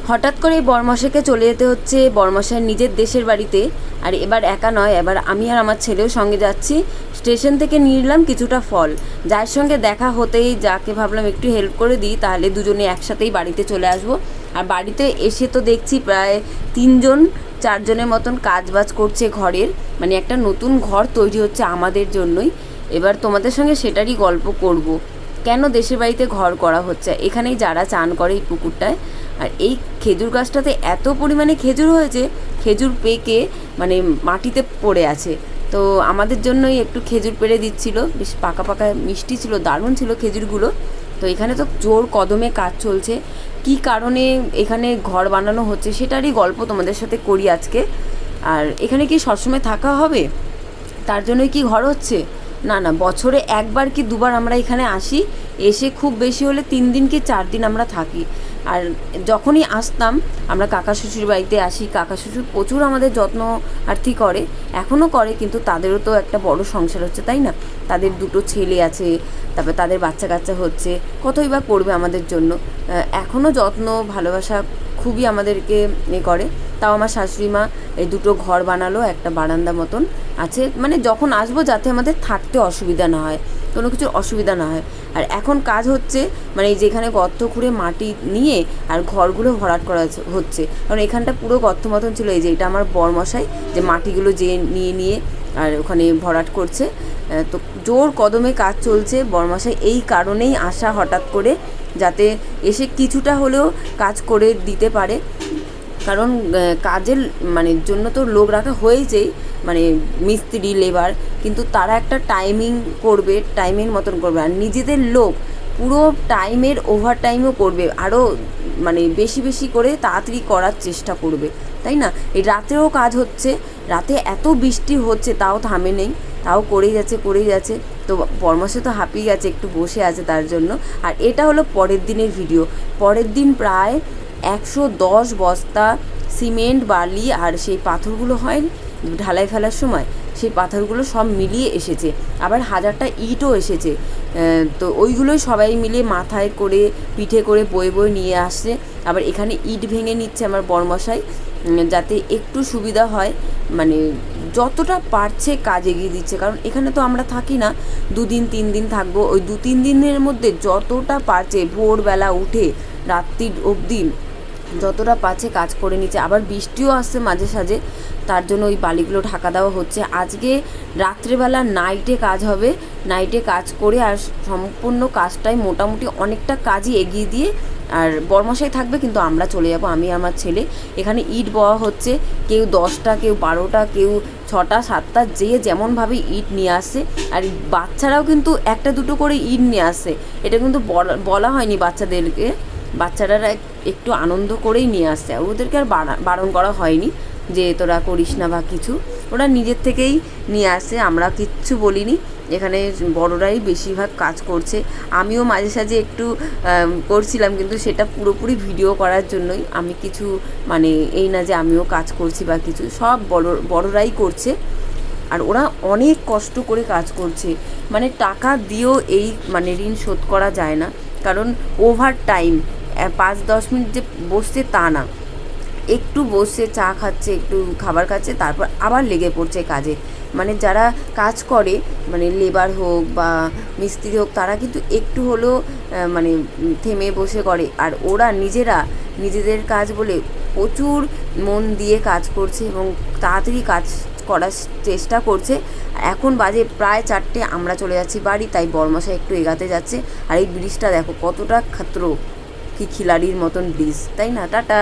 হঠাৎ করে বরমশাইকে চলে যেতে হচ্ছে বরমশাইয়ের নিজের দেশের বাড়িতে। আর এবার একা নয়, এবার আমি আর আমার ছেলেও সঙ্গে যাচ্ছি। স্টেশন থেকে নিয়ে নিলাম কিছুটা ফল, যার সঙ্গে দেখা হতেই যাকে ভাবলাম একটু হেল্প করে দিই, তাহলে দুজনে একসাথেই বাড়িতে চলে আসবো। আর বাড়িতে এসে তো দেখছি প্রায় 3-4জনের মতন কাজবাজ করছে ঘরের, মানে একটা নতুন ঘর তৈরি হচ্ছে আমাদের জন্যই। এবার তোমাদের সঙ্গে সেটারই গল্প করব, কেন দেশের বাড়িতে ঘর করা হচ্ছে। এখানেই যারা চান করে এই পুকুরটায়। আর এই খেজুর গাছটাতে এত পরিমাণে খেজুর হয়েছে, খেজুর পেকে মানে মাটিতে পড়ে আছে। তো আমাদের জন্যই একটু খেজুর পেড়ে দিচ্ছিল, বেশ পাকা পাকা মিষ্টি ছিল, দারুণ ছিল খেজুরগুলো। তো এখানে তো জোর কদমে কাজ চলছে, কি কারণে এখানে ঘর বানানো হচ্ছে সেটারই গল্প তোমাদের সাথে করি আজকে। আর এখানে কি সবসময় থাকা হবে, তার জন্যই কি ঘর হচ্ছে? না না, বছরে একবার কি দুবার আমরা এখানে আসি, এসে খুব বেশি হলে 3 দিন কি 4 দিন আমরা থাকি। আর যখনই আসতাম আমরা কাকা শ্বশুর বাড়িতে আসি, কাকা শ্বশুর প্রচুর আমাদের যত্ন আর্থি করে, এখনও করে, কিন্তু তাদেরও তো একটা বড় সংসার হচ্ছে, তাই না? তাদের 2টো ছেলে আছে, তারপর তাদের বাচ্চা কাচ্চা হচ্ছে, কতই বা করবে আমাদের জন্য। এখনও যত্ন ভালোবাসা খুবই আমাদেরকে করে। তাও আমার শাশুড়ি মা এই 2টো ঘর বানালো, একটা বারান্দা মতন আছে, মানে যখন আসবো যাতে আমাদের থাকতে অসুবিধা না হয়, কোনো কিছুর অসুবিধা না হয়। আর এখন কাজ হচ্ছে, মানে যেখানে গর্ত খুঁড়ে মাটি নিয়ে আর ঘরগুলো ভরাট করা হচ্ছে, কারণ এখানটা পুরো গর্ত মতন ছিল। এই যে এটা আমার বরমশাই যে মাটিগুলো যে নিয়ে নিয়ে আর ওখানে ভরাট করছে। তো জোর কদমে কাজ চলছে। বরমশাই এই কারণেই আসা হঠাৎ করে, যাতে এসে কিছুটা হলেও কাজ করে দিতে পারে। কারণ কাজের মানে জন্য তো লোক রাখা হয়েছেই, মানে মিস্ত্রি লেবার, কিন্তু তারা একটা টাইমিং করবে, টাইমের মতন করবে। আর নিজেদের লোক পুরো টাইমের ওভার টাইমও করবে, আরও মানে বেশি বেশি করে তাড়াতাড়ি করার চেষ্টা করবে, তাই না? এই রাতেও কাজ হচ্ছে, রাতে এত বৃষ্টি হচ্ছে তাও থামে নেই, তাও করেই যাচ্ছে। তো বরমাসে তো হাঁপিয়ে গেছে, একটু বসে আছে তার জন্য। আর এটা হলো পরের দিনের ভিডিও। পরের দিন প্রায় 110 বস্তা সিমেন্ট, বালি আর সেই পাথরগুলো হয় ঢালাই ফেলার সময়, সেই পাথরগুলো সব মিলিয়ে এসেছে। আবার 1000টা ইটও এসেছে। তো ওইগুলোই সবাই মিলে মাথায় করে পিঠে করে বয়ে বয়ে নিয়ে আসছে। আবার এখানে ইট ভেঙে নিচ্ছে আমার বরমশাই, যাতে একটু সুবিধা হয়, মানে যতটা পারছে কাজ এগিয়ে দিচ্ছে। কারণ এখানে তো আমরা থাকি না, 2 দিন 3 দিন থাকবো, ওই 2-3 দিনের মধ্যে যতটা পারছে ভোরবেলা উঠে রাত্রি অবধি যতটা পাচ্ছে কাজ করে নিচ্ছে। আবার বৃষ্টিও আসছে মাঝে সাঝে, তার জন্য ওই বালিগুলো ঢাকা দেওয়া হচ্ছে। আজকে রাত্রেবেলা নাইটে কাজ হবে, নাইটে কাজ করে আর সম্পূর্ণ কাজটাই মোটামুটি অনেকটা কাজই এগিয়ে দিয়ে আর বরমশাই থাকবে, কিন্তু আমরা চলে যাব, আমি আমার ছেলে। এখানে ইট বওয়া হচ্ছে, কেউ 10টা, কেউ 12টা, কেউ 6টা 7টা, যে যেমনভাবে ইট নিয়ে আসছে। আর বাচ্চারাও কিন্তু 1-2টো করে ইট নিয়ে আসছে, এটা কিন্তু বলা হয়নি বাচ্চাদেরকে, বাচ্চারা একটু আনন্দ করেই নিয়ে আসছে, ওদেরকে আর বারণ করা হয়নি যে তোরা করিস না বা কিছু, ওরা নিজের থেকেই নিয়ে আসছে, আমরা কিচ্ছু বলিনি। এখানে বড়রাই বেশিরভাগ কাজ করছে, আমিও মাঝে সাঝে একটু করছিলাম, কিন্তু সেটা পুরোপুরি ভিডিও করার জন্যই, আমি কিছু মানে এই না যে আমিও কাজ করছি বা কিছু, সব বড়রাই করছে। আর ওরা অনেক কষ্ট করে কাজ করছে, মানে টাকা দিয়েও এই মানে ঋণ শোধ করা যায় না। কারণ ওভার টাইম 5-10 মিনিট যে বসছে তা না, একটু বসছে, চা খাচ্ছে, একটু খাবার খাচ্ছে, তারপর আবার লেগে পড়ছে কাজে। মানে যারা কাজ করে, মানে লেবার হোক বা মিস্ত্রি হোক, তারা কিন্তু একটু হলেও মানে থেমে বসে করে। আর ওরা নিজেদের কাজ বলে প্রচুর মন দিয়ে কাজ করছে এবং তাড়াতাড়ি কাজ করার চেষ্টা করছে। এখন বাজে প্রায় 4টে, আমরা চলে যাচ্ছি বাড়ি, তাই বরমশাই একটু এগাতে যাচ্ছে। আর এই ব্রিজটা দেখো কতটা খাতরো, কি খিলাড়ির মতন ব্রিজ, তাই না? টাটা।